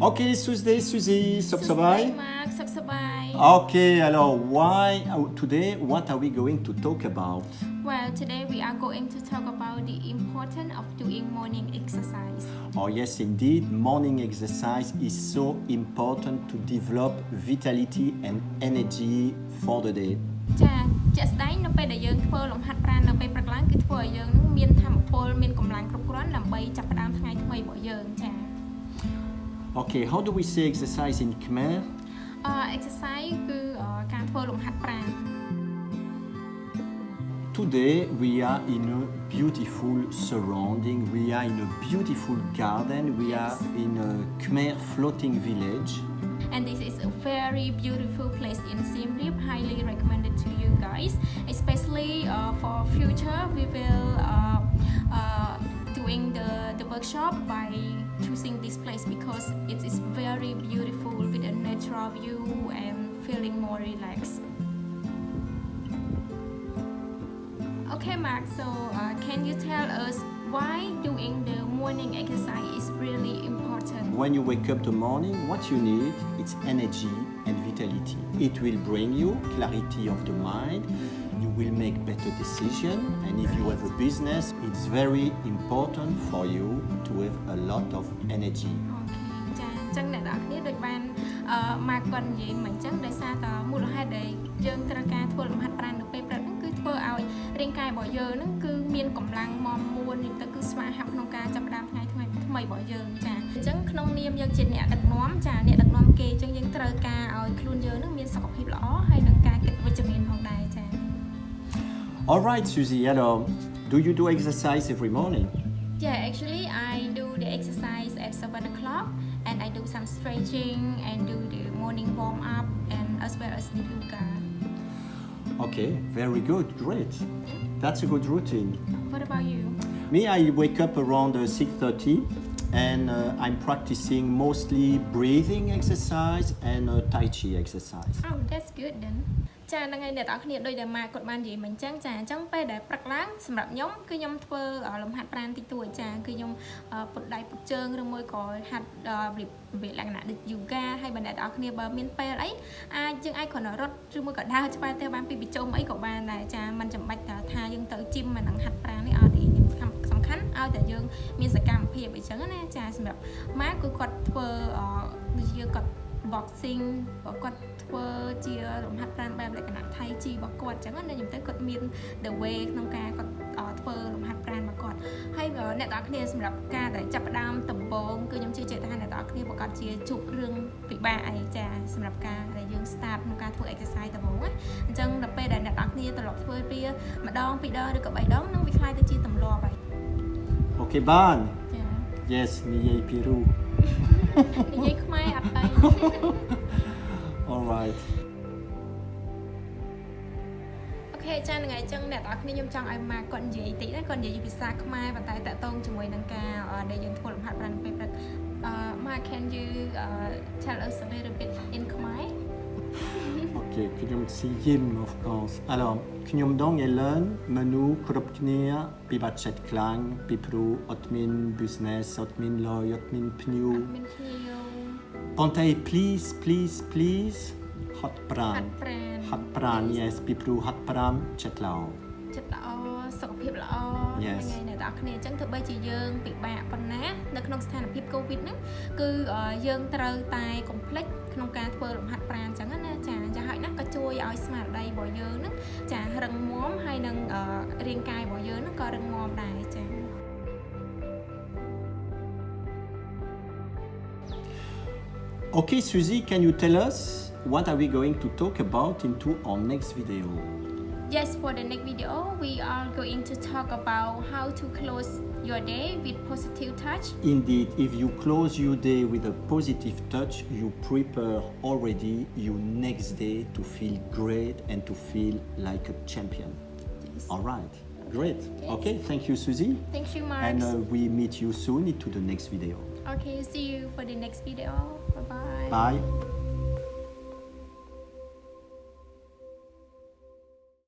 Ok, Suzy, sắp sắp Mark, sắp sắp bye. Ok, alors today, what are we going to talk about? Well, today we are going to talk about the importance of doing morning exercise. Oh yes, indeed, morning exercise is so important to develop vitality and energy for the day. ជាក់ស្ដែងនៅពេលដែលយើងធ្វើលំហាត់ប្រាណនៅពេលព្រឹកឡើងគឺធ្វើឲ្យយើងនឹងមានថាមពលមានកម្លាំងគ្រប់គ្រាន់ដើម្បីចាប់ផ្ដើមថ្ងៃថ្មីរបស់យើងចា៎ Okay, how do we say exercise in Khmer? Exercise គឺការធ្វើលំហាត់ប្រាណ Today we are in a beautiful surrounding, we are in a beautiful garden, we are in a Khmer floating village. And this is a very beautiful place in Siem Reap, highly recommended to you guys, especially for future we will doing the workshop by choosing this place because it is very beautiful with a natural view and feeling more relaxed. Okay, Mark, so can you tell us why doing the morning exercise is really important? When you wake up the morning, what you need is energy and vitality. It will bring you clarity of the mind, you will make better decisions, and if you have a business, it's very important for you to have a lot of energy. Okay, ចាអញ្ចឹងអ្នកនរគ្នាដូចបានមកគាត់និយាយមិនអញ្ចឹងដោយសារតមូលហេតុដែលយើងត្រូវការធ្វើលំហាត់ប្រាណនៅពេលព្រឹកហ្នឹងគឺធ្វើឲ្យរាងកាយរបស់យើងហ្នឹងគឺមានកម្លាំងមាំមួននេះទៅគឺស្វាហាប់ក្នុងការចាប់ផ្ដើមថ្ងៃថ្មីរបស់យើងចាអញ្ចឹងក្នុងនាមយើងជាអ្នកដឹកនាំចាអ្នកដឹកនាំគេអញ្ចឹងយើងត្រូវការឲ្យខ្លួនយើងហ្នឹងមានសុខភាពល្អហើយនឹងការគិតវិជ្ជមានផងដែរចា All right, Suzy, alors, do you do exercise every morning? Yeah, actually I do the exercise at 7 o'clock and I do some stretching and do the morning warm up and as well as the yoga. Okay, very good, great. That's a good routine. What about you? Me, I wake up around 6:30 and I'm practicing mostly breathing exercise and Tai Chi exercise. Oh, that's good then. ចាហ្នឹងហើយអ្នកនរគ្នាដូចដែលម៉ាគាត់បាននិយាយមិញអញ្ចឹងចាអញ្ចឹងពេលដែលព្រឹកឡើងសម្រាប់ខ្ញុំគឺខ្ញុំធ្វើលំហាត់ប្រាណតិចតួចចាគឺខ្ញុំពុតដៃពុតជើងឬមួយក៏ហាត់របៀបលក្ខណៈដូច yoga ហើយបើអ្នកនរគ្នាបើមានពេលអីយើងអាចគ្រាន់តែរត់ឬមួយក៏ដើរឆ្វែលទៅបានពីជុំអីក៏បានដែរចាមិនចាំបាច់ថាយើងទៅជីមមិននឹងហាត់ប្រាណនេះអត់ទេខ្ញុំសំខាន់ឲ្យតែយើងមានសកម្មភាពអីចឹងណាចាសម្រាប់ម៉ាគឺគាត់ធ្វើដូចជាគាត់ boxing គាត់ធ្វើជាលំហាត់ប្រាណបែបលក្ខណៈ Thai Chi របស់គាត់អញ្ចឹងណាខ្ញុំទៅគាត់មាន the way ក្នុងការគាត់ធ្វើលំហាត់ប្រាណរបស់គាត់ហើយអ្នកនរគ្នាសម្រាប់ការដែលចាប់ផ្ដើមដំបូងគឺខ្ញុំជឿជាក់ថាអ្នកនរគ្នាប្រកាសជាជួបរឿងពិបាកអីចាសម្រាប់ការដែលយើង start ក្នុងការធ្វើ exercise ដំបូងណាអញ្ចឹងដល់ពេលដែលអ្នកនរគ្នាត្រឡប់ធ្វើវាម្ដងពីរដងឬក៏3ដងនឹងវាខ្លាយទៅជាទម្លាប់ហើយ Okay, ban. ចា Yes, niye piru. និយាយខ្មែរអត់ទៅ All right. អូខេចាហ្នឹងហើយអញ្ចឹងអ្នកនរគ្នាខ្ញុំចង់ឲ្យម៉ាគាត់និយាយតិចណាគាត់និយាយភាសាខ្មែរប៉ុន្តែតាក់ទងជាមួយនឹងការដែលយើងធ្វើលំហាត់ប្រាណពេលព្រឹកម៉ា can you tell us a little bit in Khmer Okay,ខ្ញុំស៊ីយឹម of course. Alors, ខ្ញុំដងឯលឿនមនុស្សគ្រប់គ្នាពិបាកចិត្តខ្លាំងពីព្រោះអត់មាន business អត់មានលុយអត់មានភ្ញៀវ មានភ្ញៀវ ប៉ុន្តែ please ហាត់ប្រាណ yes ពីព្រោះហាត់ប្រាណចិត្តល្អ ចិត្តល្អសុខភាពល្អ Yes ថ្ងៃអ្នកនរគ្នាអញ្ចឹងទោះបីជាយើងពិបាកប៉ុណ្ណានៅក្នុងស្ថានភាព COVID ហ្នឹងគឺយើងត្រូវតែកុំភ្លេចក្នុងការធ្វើលំហាត់ប្រាណអញ្ចឹងណាចាចាហើយណាក៏ជួយឲ្យស្មារតីរបស់យើងហ្នឹងចារឹងមាំហើយនឹងរាងកាយរបស់យើងហ្នឹងក៏រឹងមាំដែរចា Okay, Suzy, can you tell us what are we going to talk about into our next video? Yes, for the next video, we are going to talk about how to close your day with positive touch. Indeed, if you close your day with a positive touch, you prepare already your next day to feel great and to feel like a champion. Yes. All right, great. Yes. Okay, thank you, Suzy. Thank you, Mark. And we meet you soon into the next video. Okay, see you for the next video. Bye-bye. Bye.